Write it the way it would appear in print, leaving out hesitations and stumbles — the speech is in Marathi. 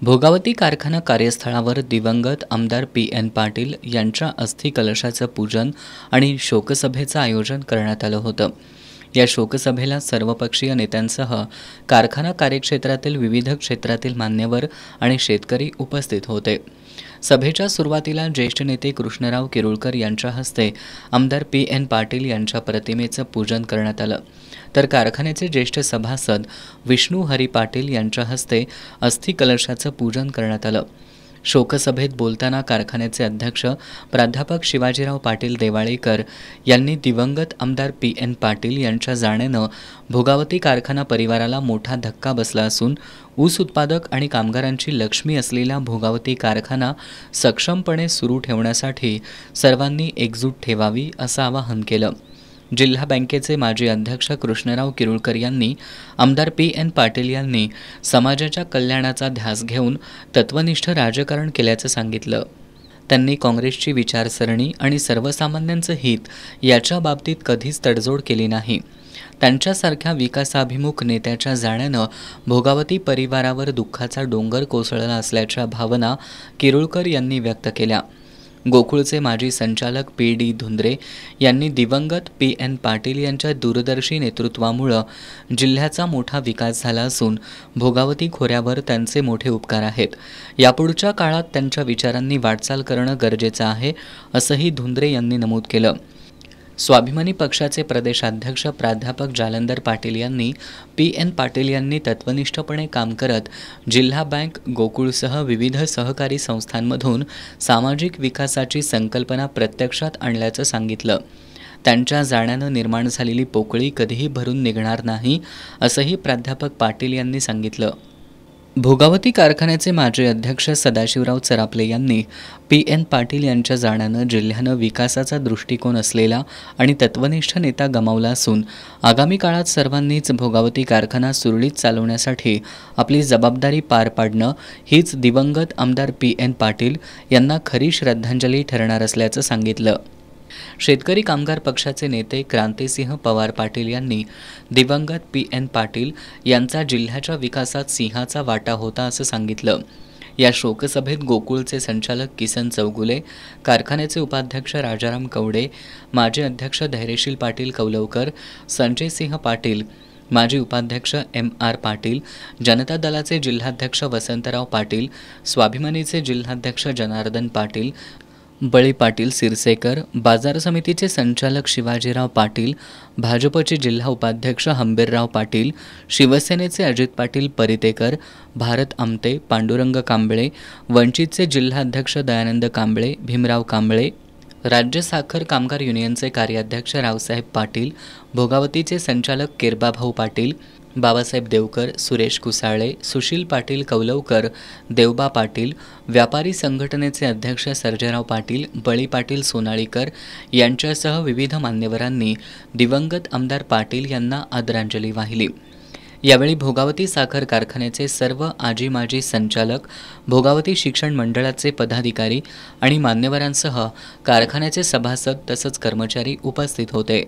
भोगावती कारखाना कार्यस्थळावर दिवंगत आमदार पी.एन. पाटील यांच्या अस्थि कलशाचं पूजन आणि शोकसभेचं आयोजन करण्यात आलं होतं। या शोकसभेला सर्वपक्षीय नेत्यांसह कारखाना कार्यक्षेत्रातील विविध क्षेत्रातील मान्यवर आणि शेतकरी उपस्थित होते। सभेच्या सुरुवातीला ज्येष्ठ नेते कृष्णराव किरुळकर यांच्या हस्ते आमदार पी.एन. पाटील यांच्या प्रतिमेचं पूजन करण्यात आलं, तर कारखान्याचे ज्येष्ठ सभासद विष्णू हरी पाटील यांच्या हस्ते अस्थि कलशाचं पूजन करण्यात आलं। शोकसभेत बोलताना कारखान्याचे अध्यक्ष प्राध्यापक शिवाजीराव पाटील देवाळीकर यांनी दिवंगत आमदार पी.एन. पाटील यांच्या जाण्यानं भोगावती कारखाना परिवाराला मोठा धक्का बसला असून ऊस उत्पादक आणि कामगारांची लक्ष्मी असलेला भोगावती कारखाना सक्षमपणे सुरू ठेवण्यासाठी सर्वांनी एकजूट ठेवावी असं आवाहन केलं। जिल्हा बँकेचे माजी अध्यक्ष कृष्णराव किरुळकर यांनी आमदार पी.एन. पाटील यांनी समाजाच्या कल्याणाचा ध्यास घेऊन तत्वनिष्ठ राजकारण केल्याचं सांगितलं। त्यांनी काँग्रेसची विचारसरणी आणि सर्वसामान्यांचं हित याच्या बाबतीत कधीच तडजोड केली नाही। त्यांच्यासारख्या विकासाभिमुख नेत्याच्या जाण्यानं भोगावती परिवारावर दुःखाचा डोंगर कोसळला असल्याच्या भावना किरुळकर यांनी व्यक्त केल्या। गोकुळचे माजी संचालक पी.डी. धुंद्रे यांनी दिवंगत पी.एन. पाटील यांच्या दूरदर्शी नेतृत्वामुळे जिल्ह्याचा मोठा विकास झाला असून भोगावती खोऱ्यावर त्यांचे मोठे उपकार आहेत। यापुढच्या काळात त्यांच्या विचारांनी वाटचाल करणं गरजेचं आहे असंही धुंद्रे यांनी नमूद केलं। स्वाभिमानी पक्षाचे प्रदेशाध्यक्ष प्राध्यापक जालंधर पाटील यांनी पी.एन. पाटील यांनी तत्वनिष्ठपणे काम करत जिल्हा बँक, गोकुळसह विविध सहकारी संस्थांमधून सामाजिक विकासाची संकल्पना प्रत्यक्षात आणल्याचं सांगितलं। त्यांच्या जाण्यानं निर्माण झालेली पोकळी कधीही भरून निघणार नाही असंही प्राध्यापक पाटील यांनी सांगितलं। भोगावती कारखान्याचे माजी अध्यक्ष सदाशिवराव चरापले यांनी पी.एन. पाटील यांच्या जाण्यानं जिल्ह्यानं विकासाचा दृष्टिकोन असलेला आणि तत्वनिष्ठ नेता गमावला असून आगामी काळात सर्वांनीच भोगावती कारखाना सुरळीत चालवण्यासाठी आपली जबाबदारी पार पाडणं हीच दिवंगत आमदार पी.एन. पाटील यांना खरी श्रद्धांजली ठरणार असल्याचं सांगितलं। शेतकरी कामगार पक्षाचे नेते क्रांतिसिंह पवार पाटील यांनी दिवंगत पी.एन. पाटील यांचा जिल्ह्याच्या विकासात सिंहाचा वाटा होता असं सांगितलं। या शोकसभेत गोकुळचे संचालक किसन चौगुले, कारखान्याचे उपाध्यक्ष राजाराम कवडे, माजी अध्यक्ष धैर्यशील पाटील कौलवकर, संजयसिंह पाटील, माजी उपाध्यक्ष एम.आर. पाटील, जनता दलाचे जिल्हाध्यक्ष वसंतराव पाटील, स्वाभिमानीचे जिल्हाध्यक्ष जनार्दन पाटील, बळी पाटील सिरसेकर, बाजार समितीचे संचालक शिवाजीराव पाटील, भाजपचे जिल्हा उपाध्यक्ष हंबीरराव पाटील, शिवसेनेचे अजित पाटील परितेकर, भारत आमते, पांडुरंग कांबळे, वंचितचे जिल्हाध्यक्ष दयानंद कांबळे, भीमराव कांबळे, राज्य साखर कामगार युनियनचे कार्याध्यक्ष रावसाहेब पाटील, भोगावतीचे संचालक किरबाभाऊ पाटील, बाबासाहेब देवकर, सुरेश कुसाळे, सुशील पाटील कौलवकर, देवबा पाटील, व्यापारी संघटनेचे अध्यक्ष सर्जेराव पाटील, बळी पाटील सोनाळीकर यांच्यासह विविध मान्यवरांनी दिवंगत आमदार पाटील यांना आदरांजली वाहिली। यावेळी भोगावती साखर कारखान्याचे सर्व आजी माजी संचालक, भोगावती शिक्षण मंडळाचे पदाधिकारी आणि मान्यवरांसह कारखान्याचे सभासद तसंच कर्मचारी उपस्थित होते।